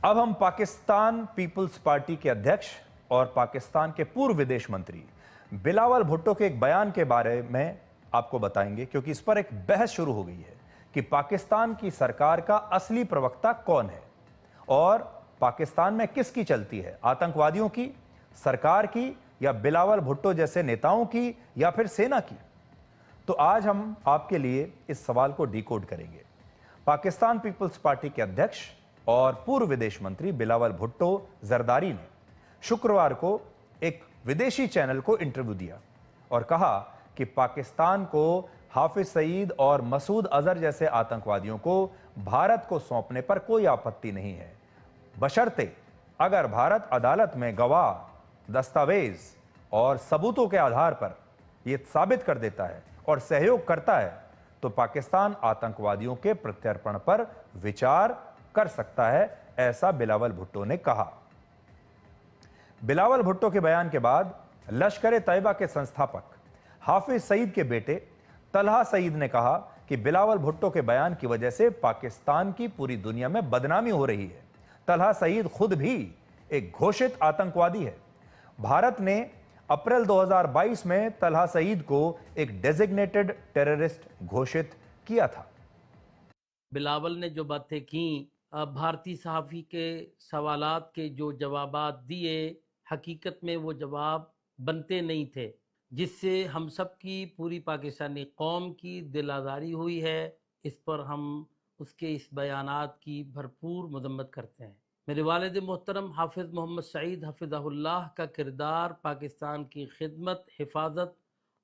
अब हम Pakistan peoples party के अध्यक्ष और पाकिस्तान के पूर्व विदेश मंत्री बिलावल भुट्टो के एक बयान के बारे में आपको बताएंगे, क्योंकि इस पर एक बहस शुरू हो गई है कि पाकिस्तान की सरकार का असली प्रवक्ता कौन है और पाकिस्तान में किसकी चलती है, आतंकवादियों की, सरकार की, या बिलावल भुट्टो जैसे नेताओं की, या फिर सेना की। तो आज हम आपके लिए इस सवाल को डिकोड करेंगे। पाकिस्तान पीपल्स पार्टी के अध्यक्ष और पूर्व विदेश मंत्री बिलावल भुट्टो जरदारी ने शुक्रवार को एक विदेशी चैनल को इंटरव्यू दिया और कहा कि पाकिस्तान को हाफिज सईद और मसूद अजहर जैसे आतंकवादियों को भारत को सौंपने पर कोई आपत्ति नहीं है, बशर्ते अगर भारत अदालत में गवाह, दस्तावेज और सबूतों के आधार पर यह साबित कर देता है और सहयोग करता है तो पाकिस्तान आतंकवादियों के प्रत्यर्पण पर विचार कर सकता है, ऐसा बिलावल भुट्टो ने कहा। बिलावल भुट्टो के बयान के बाद लश्कर-ए-तैयबा के संस्थापक हाफिज सईद के बेटे तलहा सईद ने कहा कि बिलावल भुट्टो के बयान की वजह से पाकिस्तान की पूरी दुनिया में बदनामी हो रही है। तलहा सईद खुद भी एक घोषित आतंकवादी है। भारत ने अप्रैल 2022 में तलहा सईद को एक डेजिग्नेटेड टेररिस्ट घोषित किया था। बिलावल ने जो बातें की, भारतीय सहाफ़ी के सवालात के जो जवाबात दिए, हकीकत में वो जवाब बनते नहीं थे, जिससे हम सब की, पूरी पाकिस्तानी कौम की दिल आज़ारी हुई है। इस पर हम उसके इस बयानात की भरपूर मजम्मत करते हैं। मेरे वालिद मोहतरम हाफिज़ मोहम्मद सईद हफ़िज़हुल्लाह का किरदार पाकिस्तान की खिदमत, हिफाजत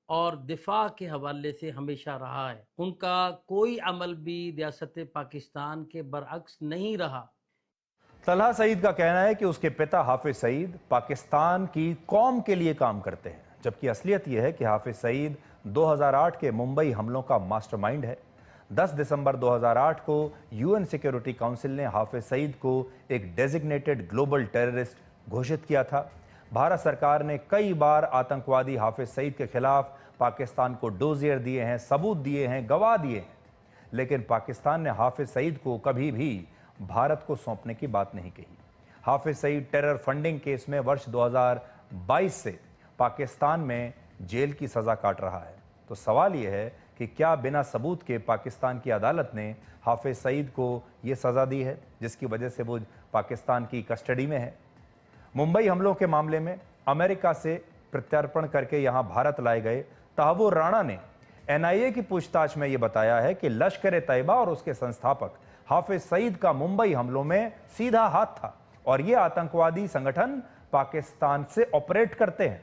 और दिफा के हवाले से हमेशा रहा है। उनका कोई अमल भी रियासत पाकिस्तान के बरअक्स नहीं रहा। तलहा सईद का कहना है कि उसके पिता हाफिज सईद पाकिस्तान की कौम के लिए काम करते हैं, जबकि असलियत यह है कि हाफिज सईद 2008 के मुंबई हमलों का मास्टरमाइंड है। 10 दिसंबर 2008 को यूएन सिक्योरिटी काउंसिल ने हाफिज सईद को एक डेजिग्नेटेड ग्लोबल टेररिस्ट घोषित किया था। भारत सरकार ने कई बार आतंकवादी हाफिज सईद के खिलाफ पाकिस्तान को डोजियर दिए हैं, सबूत दिए हैं, गवाह दिए हैं, लेकिन पाकिस्तान ने हाफिज सईद को कभी भी भारत को सौंपने की बात नहीं कही। Hafiz Saeed terror funding case में वर्ष 2022 से पाकिस्तान में जेल की सजा काट रहा है। तो सवाल यह है कि क्या बिना सबूत के पाकिस्तान की अदालत ने हाफिज सईद को यह सजा दी है जिसकी वजह से वो पाकिस्तान की कस्टडी में है। मुंबई हमलों के मामले में अमेरिका से प्रत्यर्पण करके यहां भारत लाए गए तहव्वुर राणा ने एनआईए की पूछताछ में यह बताया है कि लश्कर-ए-तैयबा और उसके संस्थापक हाफिज सईद का मुंबई हमलों में सीधा हाथ था और ये आतंकवादी संगठन पाकिस्तान से ऑपरेट करते हैं।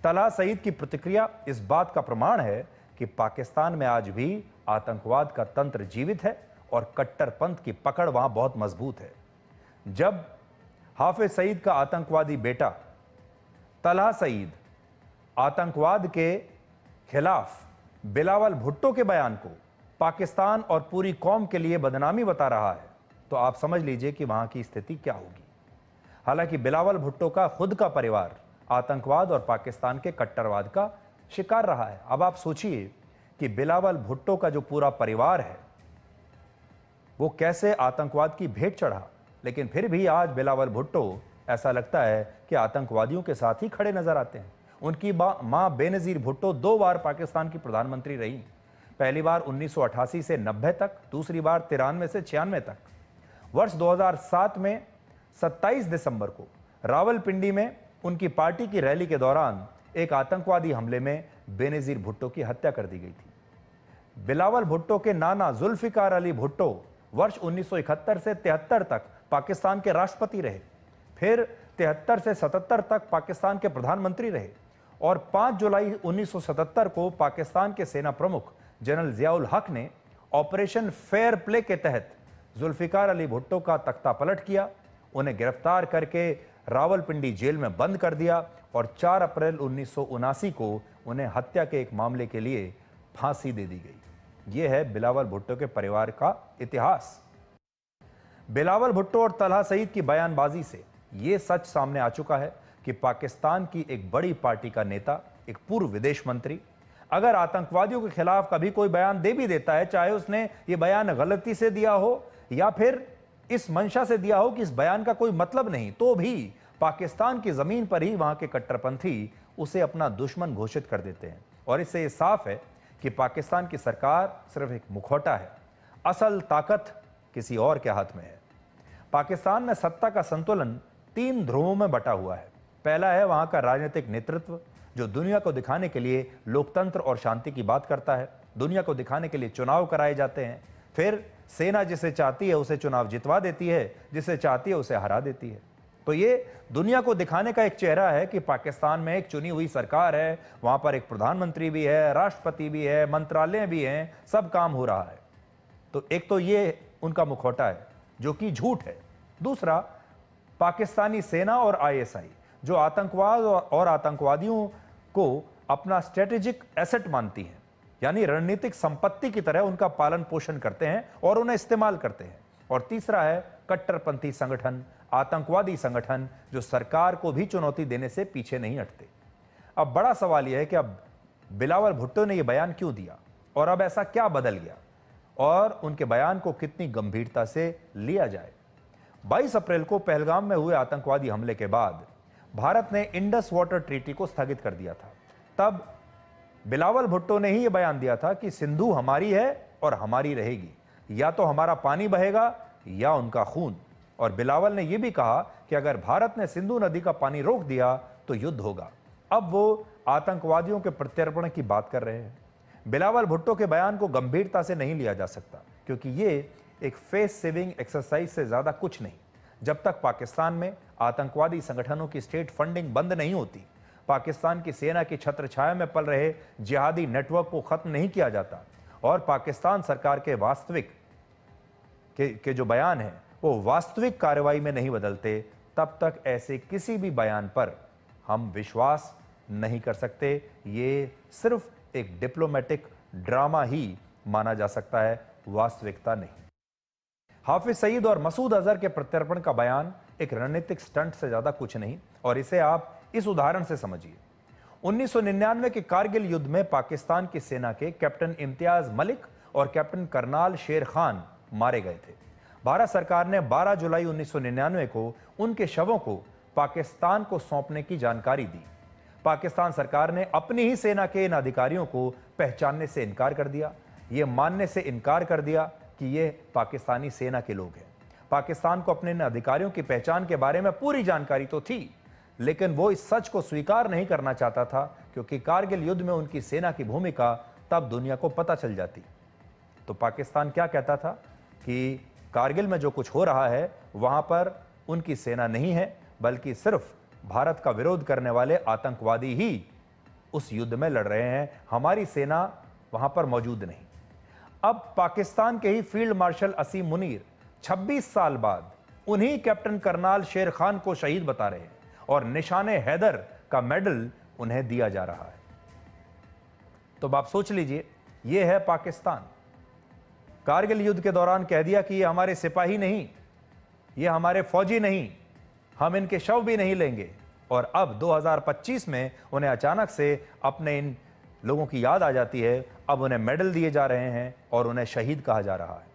तलहा सईद की प्रतिक्रिया इस बात का प्रमाण है कि पाकिस्तान में आज भी आतंकवाद का तंत्र जीवित है और कट्टरपंथ की पकड़ वहां बहुत मजबूत है। जब हाफिज सईद का आतंकवादी बेटा तलहा सईद आतंकवाद के खिलाफ बिलावल भुट्टो के बयान को पाकिस्तान और पूरी कौम के लिए बदनामी बता रहा है, तो आप समझ लीजिए कि वहां की स्थिति क्या होगी। हालांकि बिलावल भुट्टो का खुद का परिवार आतंकवाद और पाकिस्तान के कट्टरवाद का शिकार रहा है। अब आप सोचिए कि बिलावल भुट्टो का जो पूरा परिवार है वो कैसे आतंकवाद की भेंट चढ़ा, लेकिन फिर भी आज बिलावल भुट्टो ऐसा लगता है कि आतंकवादियों के साथ ही खड़े नजर आते हैं। उनकी मां बेनजीर भुट्टो 2 बार पाकिस्तान की प्रधानमंत्री रही, पहली बार 1988 से 90 तक, दूसरी बार 93 से 96 तक। वर्ष 2007 में 27 दिसंबर को रावलपिंडी में उनकी पार्टी की रैली के दौरान एक आतंकवादी हमले में बेनजीर भुट्टो की हत्या कर दी गई थी। बिलावल भुट्टो के नाना जुल्फिकार अली भुट्टो वर्ष 1971 से 73 तक पाकिस्तान के राष्ट्रपति रहे, फिर 73 से 77 तक पाकिस्तान के प्रधानमंत्री रहे और 5 जुलाई 1977 को पाकिस्तान के सेना प्रमुख जनरल जियाउल हक ने ऑपरेशन फेयर प्ले के तहत जुल्फिकार अली भुट्टो का तख्ता पलट किया, उन्हें गिरफ्तार करके रावलपिंडी जेल में बंद कर दिया और 4 अप्रैल 1979 को उन्हें हत्या के एक मामले के लिए फांसी दे दी गई। यह है बिलावल भुट्टो के परिवार का इतिहास। बिलावल भुट्टो और तलहा सईद की बयानबाजी से यह सच सामने आ चुका है कि पाकिस्तान की एक बड़ी पार्टी का नेता, एक पूर्व विदेश मंत्री, अगर आतंकवादियों के खिलाफ कभी कोई बयान दे भी देता है, चाहे उसने ये बयान गलती से दिया हो या फिर इस मंशा से दिया हो कि इस बयान का कोई मतलब नहीं, तो भी पाकिस्तान की जमीन पर ही वहां के कट्टरपंथी उसे अपना दुश्मन घोषित कर देते हैं। और इससे यह साफ है कि पाकिस्तान की सरकार सिर्फ एक मुखौटा है, असल ताकत किसी और के हाथ में है। पाकिस्तान में सत्ता का संतुलन 3 ध्रुवों में बटा हुआ है। पहला है वहां का राजनीतिक नेतृत्व, जो दुनिया को दिखाने के लिए लोकतंत्र और शांति की बात करता है। दुनिया को दिखाने के लिए चुनाव कराए जाते हैं। फिर सेना जिसे चाहती है उसे चुनाव जितवा देती है, जिसे चाहती है उसे हरा देती है। तो ये दुनिया को दिखाने का एक चेहरा है कि पाकिस्तान में एक चुनी हुई सरकार है, वहां पर एक प्रधानमंत्री भी है, राष्ट्रपति भी है, मंत्रालय भी हैं, सब काम हो रहा है। तो एक तो ये उनका मुखौटा है जो कि झूठ है। दूसरा, पाकिस्तानी सेना और आईएसआई जो आतंकवाद और आतंकवादियों को अपना स्ट्रेटेजिक एसेट मानती हैं, यानी रणनीतिक संपत्ति की तरह उनका पालन पोषण करते हैं और उन्हें इस्तेमाल करते हैं। और तीसरा है कट्टरपंथी संगठन, आतंकवादी संगठन जो सरकार को भी चुनौती देने से पीछे नहीं हटते। अब बड़ा सवाल यह है कि अब बिलावल भुट्टो ने यह बयान क्यों दिया और अब ऐसा क्या बदल गया और उनके बयान को कितनी गंभीरता से लिया जाए। 22 अप्रैल को पहलगाम में हुए आतंकवादी हमले के बाद भारत ने इंडस वाटर ट्रीटी को स्थगित कर दिया था। तब बिलावल भुट्टो ने ही यह बयान दिया था कि सिंधु हमारी है और हमारी रहेगी, या तो हमारा पानी बहेगा या उनका खून। और बिलावल ने यह भी कहा कि अगर भारत ने सिंधु नदी का पानी रोक दिया तो युद्ध होगा। अब वो आतंकवादियों के प्रत्यर्पण की बात कर रहे हैं। बिलावल भुट्टो के बयान को गंभीरता से नहीं लिया जा सकता, क्योंकि ये एक फेस सेविंग एक्सरसाइज से ज्यादा कुछ नहीं। जब तक पाकिस्तान में आतंकवादी संगठनों की स्टेट फंडिंग बंद नहीं होती, पाकिस्तान की सेना की छत्र छाया में पल रहे जिहादी नेटवर्क को खत्म नहीं किया जाता और पाकिस्तान सरकार के वास्तविक के जो बयान है वो वास्तविक कार्रवाई में नहीं बदलते, तब तक ऐसे किसी भी बयान पर हम विश्वास नहीं कर सकते। ये सिर्फ एक डिप्लोमेटिक ड्रामा ही माना जा सकता है, वास्तविकता नहीं। हाफिज सईद और मसूद अजहर के प्रत्यर्पण का बयान एक रणनीतिक स्टंट से ज्यादा कुछ नहीं, और इसे आप इस उदाहरण से समझिए। 1999 के कारगिल युद्ध में पाकिस्तान की सेना के कैप्टन इम्तियाज मलिक और कैप्टन करनाल शेर खान मारे गए थे। भारत सरकार ने 12 जुलाई 1999 को उनके शवों को पाकिस्तान को सौंपने की जानकारी दी। पाकिस्तान सरकार ने अपनी ही सेना के इन अधिकारियों को पहचानने से इनकार कर दिया, ये मानने से इनकार कर दिया कि ये पाकिस्तानी सेना के लोग हैं। पाकिस्तान को अपने इन अधिकारियों की पहचान के बारे में पूरी जानकारी तो थी, लेकिन वो इस सच को स्वीकार नहीं करना चाहता था, क्योंकि कारगिल युद्ध में उनकी सेना की भूमिका तब दुनिया को पता चल जाती। तो पाकिस्तान क्या कहता था कि कारगिल में जो कुछ हो रहा है वहां पर उनकी सेना नहीं है, बल्कि सिर्फ भारत का विरोध करने वाले आतंकवादी ही उस युद्ध में लड़ रहे हैं, हमारी सेना वहां पर मौजूद नहीं। अब पाकिस्तान के ही फील्ड मार्शल असीम मुनीर 26 साल बाद उन्हीं कैप्टन करनाल शेर खान को शहीद बता रहे हैं और निशाने हैदर का मेडल उन्हें दिया जा रहा है। तो अब आप सोच लीजिए, यह है पाकिस्तान। कारगिल युद्ध के दौरान कह दिया कि ये हमारे सिपाही नहीं, ये हमारे फौजी नहीं, हम इनके शव भी नहीं लेंगे, और अब 2025 में उन्हें अचानक से अपने इन लोगों की याद आ जाती है। अब उन्हें मेडल दिए जा रहे हैं और उन्हें शहीद कहा जा रहा है।